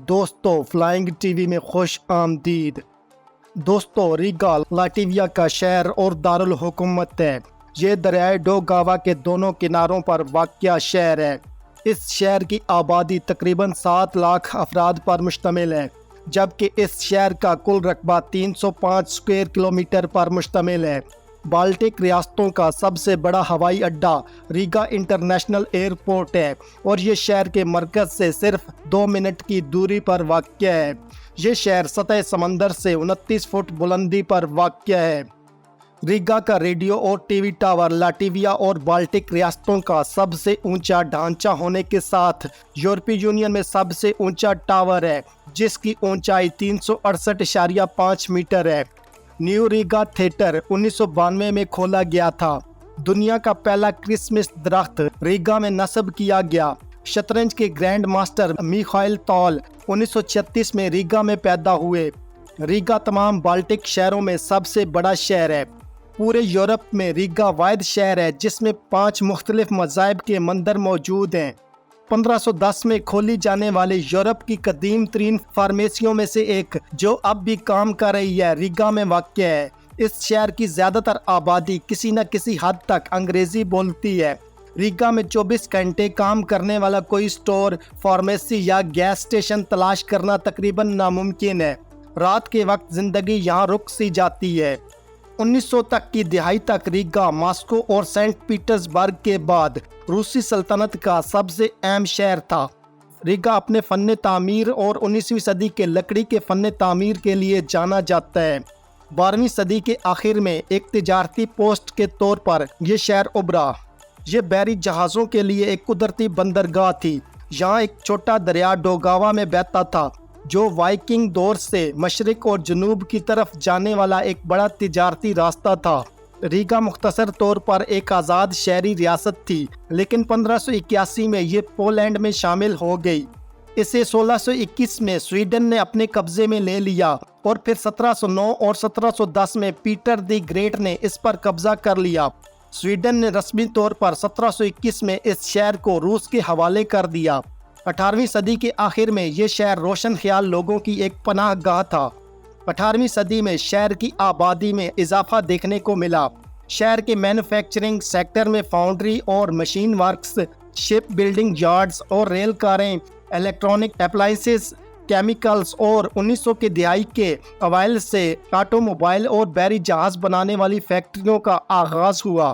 دوستو flying T V میں خوش آمدید۔ دوستو ریگا لاٹویا کا شہر اور دارالحکومت ہے۔ یہ دریائے ڈوگاوا کے دونوں کناروں پر واقع شہر ہے۔ اس شہر کی آبادی تقریباً 7 لاکھ افراد پر مشتمل ہے، جبکہ اس شہر کا کل رقبہ 305 اسکوائر کلومیٹر پر مشتمل ہے۔ بالٹک ریاستوں کا سب سے بڑا ہوائی اڈہ ریگا انٹرنیشنل ایئرپورٹ ہے اور یہ شہر کے مرکز سے صرف 2 منٹ کی دوری پر واقع ہے۔ یہ شہر سطح سمندر سے 29 فٹ بلندی پر واقع ہے۔ ریگا کا ریڈیو اور ٹی وی ٹاور لاٹویا اور بالٹک ریاستوں کا سب سے اونچا ڈھانچہ ہونے کے ساتھ یورپی یونین میں سب سے اونچا ٹاور ہے، جس کی اونچائی 368.5 میٹر ہے۔ نیو ریگا تھیٹر 1992 میں کھولا گیا تھا۔ دنیا کا پہلا کرسمس درخت ریگا میں نصب کیا گیا۔ شطرنج کے گرینڈ ماسٹر میخائل تال 1936 میں ریگا میں پیدا ہوئے۔ ریگا تمام بالٹک شہروں میں سب سے بڑا شہر ہے۔ پورے یورپ میں ریگا واحد شہر ہے جس میں 5 مختلف مذاہب کے مندر موجود ہیں۔ 1510 میں کھولی جانے والے یورپ کی قدیم ترین فارمیسیوں میں سے ایک، جو اب بھی کام کر رہی ہے، ریگا میں واقع ہے۔ اس شہر کی زیادہ تر آبادی کسی نہ کسی حد تک انگریزی بولتی ہے۔ ریگا میں 24 گھنٹے کام کرنے والا کوئی سٹور، فارمیسی یا گیس اسٹیشن تلاش کرنا تقریباً ناممکن ہے۔ رات کے وقت زندگی یہاں رک سی جاتی ہے۔ 1900 تک کی دہائی تک ریگا ماسکو اور سینٹ پیٹرز برگ کے بعد روسی سلطنت کا سب سے اہم شہر تھا۔ ریگا اپنے فن تعمیر اور 19ویں صدی کے لکڑی کے فن تعمیر کے لیے جانا جاتا ہے۔ 12ویں صدی کے آخر میں ایک تجارتی پوسٹ کے طور پر یہ شہر ابھرا۔ یہ بحری جہازوں کے لیے ایک قدرتی بندرگاہ تھی۔ یہاں ایک چھوٹا دریا ڈوگاوا میں بہتا تھا، جو وائکنگ دور سے مشرق اور جنوب کی طرف جانے والا ایک بڑا تجارتی راستہ تھا۔ ریگا مختصر طور پر ایک آزاد شہری ریاست تھی، لیکن 1581 میں یہ پولینڈ میں شامل ہو گئی۔ اسے 1621 میں سویڈن نے اپنے قبضے میں لے لیا اور پھر 1709 اور 1710 میں پیٹر دی گریٹ نے اس پر قبضہ کر لیا۔ سویڈن نے رسمی طور پر 1721 میں اس شہر کو روس کے حوالے کر دیا۔ 18ویں صدی کے آخر میں یہ شہر روشن خیال لوگوں کی ایک پناہ گاہ تھا۔ 18ویں صدی میں شہر کی آبادی میں اضافہ دیکھنے کو ملا۔ شہر کے مینوفیکچرنگ سیکٹر میں فاؤنڈری اور مشین ورکس، شپ بلڈنگ یارڈز اور ریل کاریں، الیکٹرانک اپلائنسز، کیمیکلز اور 1900 کے دہائی کے اوائل سے آٹو موبائل اور بحری جہاز بنانے والی فیکٹریوں کا آغاز ہوا۔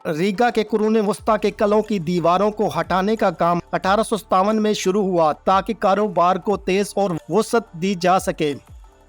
ریگا کے قرون وسطیٰ کے قلعوں کی دیواروں کو ہٹانے کا کام 1857 میں شروع ہوا تاکہ کاروبار کو تیز اور وسعت دی جا سکے۔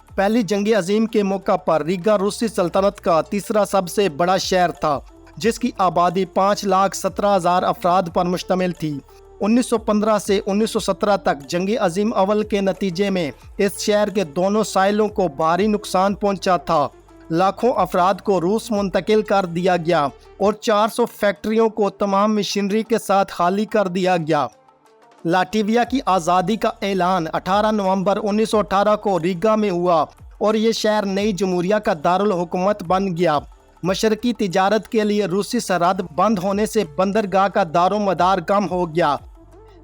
پہلی جنگ عظیم کے موقع پر ریگا روسی سلطنت کا تیسرا سب سے بڑا شہر تھا، جس کی آبادی 5,17,000 افراد پر مشتمل تھی۔ 1915 سے 1917 تک جنگ عظیم اول کے نتیجے میں اس شہر کے دونوں ساحلوں کو بھاری نقصان پہنچا تھا۔ لاکھوں افراد کو روس منتقل کر دیا گیا اور 400 فیکٹریوں کو تمام مشینری کے ساتھ خالی کر دیا گیا۔ لاٹویا کی آزادی کا اعلان 18 نومبر 1918 کو ریگا میں ہوا اور یہ شہر نئی جمہوریہ کا دارالحکومت بن گیا۔ مشرقی تجارت کے لیے روسی سرحد بند ہونے سے بندرگاہ کا دار و مدار کم ہو گیا،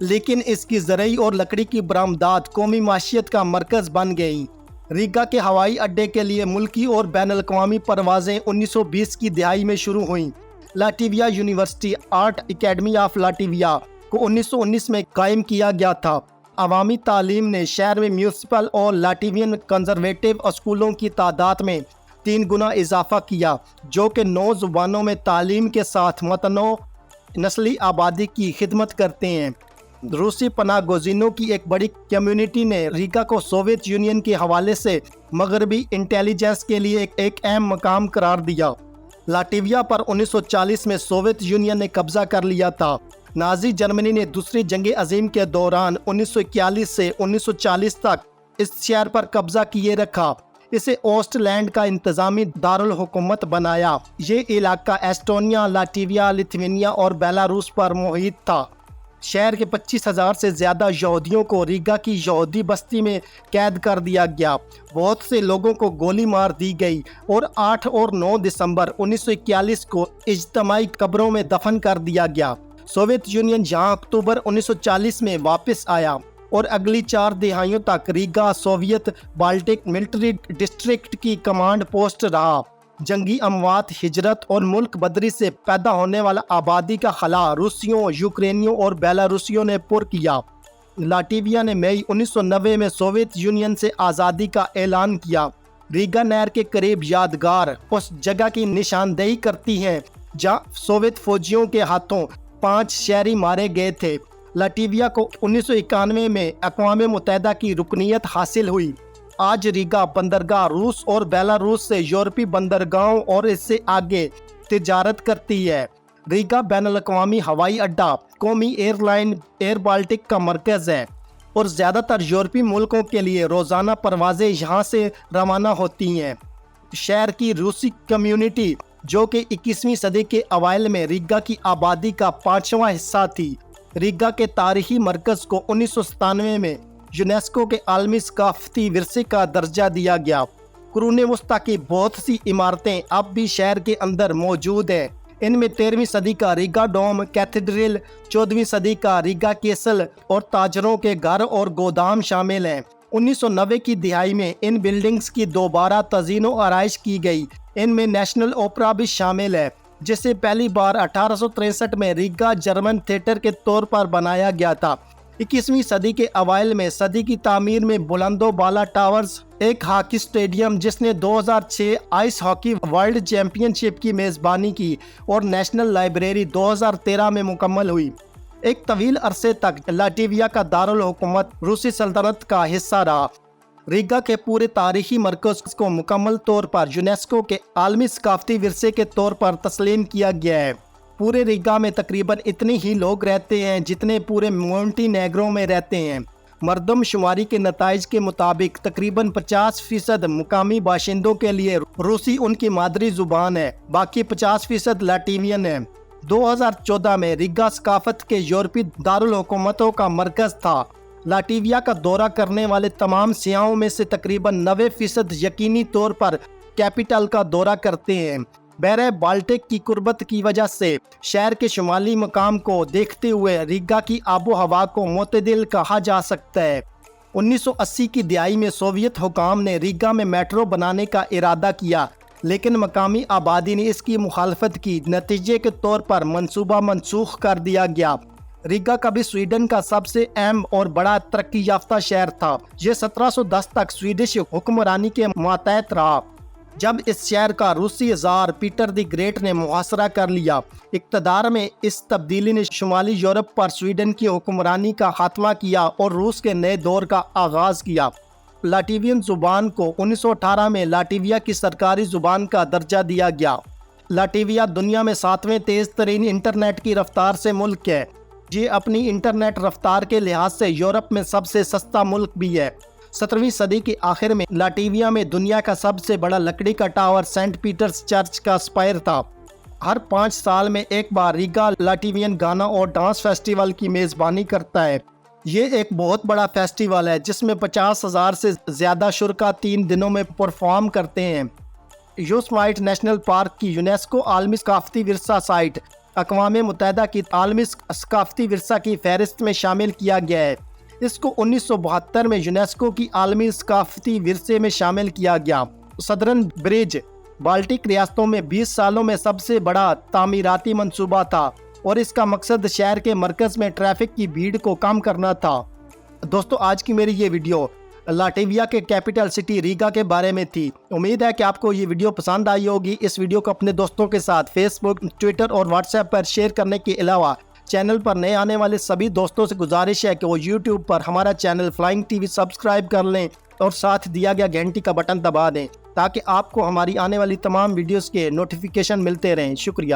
لیکن اس کی زرعی اور لکڑی کی برآمدات قومی معیشت کا مرکز بن گئیں۔ ریگا کے ہوائی اڈے کے لیے ملکی اور بین الاقوامی پروازیں 1920 کی دہائی میں شروع ہوئیں۔ لاٹویا یونیورسٹی، آرٹ اکیڈمی آف لاٹویا کو 1919 میں قائم کیا گیا تھا۔ عوامی تعلیم نے شہر میں میونسپل اور لاٹوین کنزرویٹو اسکولوں کی تعداد میں 3 گنا اضافہ کیا، جو کہ 9 زبانوں میں تعلیم کے ساتھ متنوع نسلی آبادی کی خدمت کرتے ہیں۔ روسی پناہ گزینوں کی ایک بڑی کمیونٹی نے ریگا کو سوویت یونین کے حوالے سے مغربی انٹیلیجنس کے لیے ایک اہم مقام قرار دیا۔ لاٹویا پر 1940 میں سوویت یونین نے قبضہ کر لیا تھا۔ نازی جرمنی نے دوسری جنگ عظیم کے دوران 1941 سے 1940 تک اس شہر پر قبضہ کیے رکھا۔ اسے اوسٹ لینڈ کا انتظامی دارالحکومت بنایا۔ یہ علاقہ ایسٹونیا، لاٹویا، لتھوینیا اور بیلاروس پر محیط تھا۔ شہر کے 25,000 سے زیادہ یہودیوں کو ریگا کی یہودی بستی میں قید کر دیا گیا۔ بہت سے لوگوں کو گولی مار دی گئی اور 8 اور 9 دسمبر 1941 کو اجتماعی قبروں میں دفن کر دیا گیا۔ سوویت یونین جہاں اکتوبر 1940 میں واپس آیا اور اگلی 4 دہائیوں تک Riga Soviet Baltic military district کی کمانڈ پوسٹ رہا۔ جنگی اموات، ہجرت اور ملک بدری سے پیدا ہونے والا آبادی کا خلا روسیوں، یوکرینیوں اور بیلاروسیوں نے پر کیا۔ لاٹویا نے مئی 1990 میں سوویت یونین سے آزادی کا اعلان کیا۔ ریگا نہر کے قریب یادگار اس جگہ کی نشاندہی کرتی ہے جہاں سوویت فوجیوں کے ہاتھوں 5 شہری مارے گئے تھے۔ لاٹویا کو 1991 میں اقوام متحدہ کی رکنیت حاصل ہوئی۔ آج ریگا بندرگاہ روس اور بیلاروس سے یورپی بندرگاہوں اور اس سے آگے تجارت کرتی ہے۔ ریگا بین الاقوامی ہوائی اڈہ، قومی ایئر لائن ایئر بالٹک کا مرکز ہے اور زیادہ تر یورپی ملکوں کے لیے روزانہ پروازیں یہاں سے روانہ ہوتی ہیں۔ شہر کی روسی کمیونٹی جو کہ 21ویں صدی کے اوائل میں ریگا کی آبادی کا 5واں حصہ تھی۔ ریگا کے تاریخی مرکز کو 1997 میں یونیسکو کے عالمی ثقافتی ورثے کا درجہ دیا گیا۔ قرون وسطیٰ کی بہت سی عمارتیں اب بھی شہر کے اندر موجود ہیں۔ ان میں 13ویں صدی کا ریگا ڈوم کیتھیڈرل، 14ویں صدی کا ریگا کیسل اور تاجروں کے گھر اور گودام شامل ہیں۔ 1990 کی دہائی میں ان بلڈنگز کی دوبارہ تزئین و آرائش کی گئی۔ ان میں نیشنل اوپرا بھی شامل ہے جسے پہلی بار 1863 میں ریگا جرمن تھیٹر کے طور پر بنایا گیا تھا۔ 21ویں صدی کے اوائل میں صدی کی تعمیر میں بلند و بالا ٹاورز، ایک ہاکی اسٹیڈیم جس نے 2006 آئس ہاکی ورلڈ چیمپئن شپ کی میزبانی کی اور نیشنل لائبریری 2013 میں مکمل ہوئی۔ ایک طویل عرصے تک لاٹویا کا دارالحکومت روسی سلطنت کا حصہ رہا۔ ریگا کے پورے تاریخی مرکز کو مکمل طور پر یونیسکو کے عالمی ثقافتی ورثے کے طور پر تسلیم کیا گیا ہے۔ پورے ریگا میں تقریباً اتنے ہی لوگ رہتے ہیں جتنے پورے مونٹی نیگرو میں رہتے ہیں۔ مردم شماری کے نتائج کے مطابق تقریباً 50% مقامی باشندوں کے لیے روسی ان کی مادری زبان ہے، باقی 50% لاٹوین ہے۔ 2014 میں ریگا ثقافت کے یورپی دارالحکومتوں کا مرکز تھا۔ لاٹویا کا دورہ کرنے والے تمام سیاحوں میں سے تقریباً 90% یقینی طور پر کیپٹل کا دورہ کرتے ہیں۔ بحیرہ بالٹک کی قربت کی وجہ سے شہر کے شمالی مقام کو دیکھتے ہوئے ریگا کی آب و ہوا کو معتدل کہا جا سکتا ہے۔ 1980 کی دہائی میں سوویت حکام نے ریگا میں میٹرو بنانے کا ارادہ کیا، لیکن مقامی آبادی نے اس کی مخالفت کی۔ نتیجے کے طور پر منصوبہ منسوخ کر دیا گیا۔ ریگا کبھی سویڈن کا سب سے اہم اور بڑا ترقی یافتہ شہر تھا۔ یہ 1710 تک سویڈش حکمرانی کے ماتحت رہا، جب اس شہر کا روسی زار پیٹر دی گریٹ نے محاصرہ کر لیا۔ اقتدار میں اس تبدیلی نے شمالی یورپ پر سویڈن کی حکمرانی کا خاتمہ کیا اور روس کے نئے دور کا آغاز کیا۔ لاٹوین زبان کو 1918 میں لاٹویا کی سرکاری زبان کا درجہ دیا گیا۔ لاٹویا دنیا میں 7ویں تیز ترین انٹرنیٹ کی رفتار سے ملک ہے۔ یہ اپنی انٹرنیٹ رفتار کے لحاظ سے یورپ میں سب سے سستا ملک بھی ہے۔ 17ویں صدی کے آخر میں لاٹویا میں دنیا کا سب سے بڑا لکڑی کا ٹاور سینٹ پیٹرز چرچ کا اسپائر تھا۔ ہر 5 سال میں ایک بار ریگا لاٹوین گانا اور ڈانس فیسٹیول کی میزبانی کرتا ہے۔ یہ ایک بہت بڑا فیسٹیول ہے جس میں 50,000 سے زیادہ شرکا 3 دنوں میں پرفارم کرتے ہیں۔ یوسمائٹ نیشنل پارک کی یونیسکو عالمی ثقافتی ورثہ سائٹ اقوام متحدہ کی عالمی ثقافتی ورثہ کی فہرست میں شامل کیا گیا ہے۔ اس کو 1972 میں یونیسکو کی عالمی ثقافتی ورثے میں شامل کیا گیا۔ سدرن برج بالٹک ریاستوں میں 20 سالوں میں سب سے بڑا تعمیراتی منصوبہ تھا اور اس کا مقصد شہر کے مرکز میں ٹریفک کی بھیڑ کو کم کرنا تھا۔ دوستو، آج کی میری یہ ویڈیو لاٹویا کے کیپٹل سٹی ریگا کے بارے میں تھی۔ امید ہے کہ آپ کو یہ ویڈیو پسند آئی ہوگی۔ اس ویڈیو کو اپنے دوستوں کے ساتھ فیس بک، ٹویٹر اور واٹس ایپ پر شیئر کرنے کے علاوہ چینل پر نئے آنے والے سبھی دوستوں سے گزارش ہے کہ وہ یوٹیوب پر ہمارا channel flying T V subscribe کر لیں اور ساتھ دیا گیا گھنٹی کا بٹن دبا دیں تاکہ آپ کو ہماری آنے والی تمام ویڈیوز کے نوٹیفیکیشن ملتے رہیں۔ شکریہ۔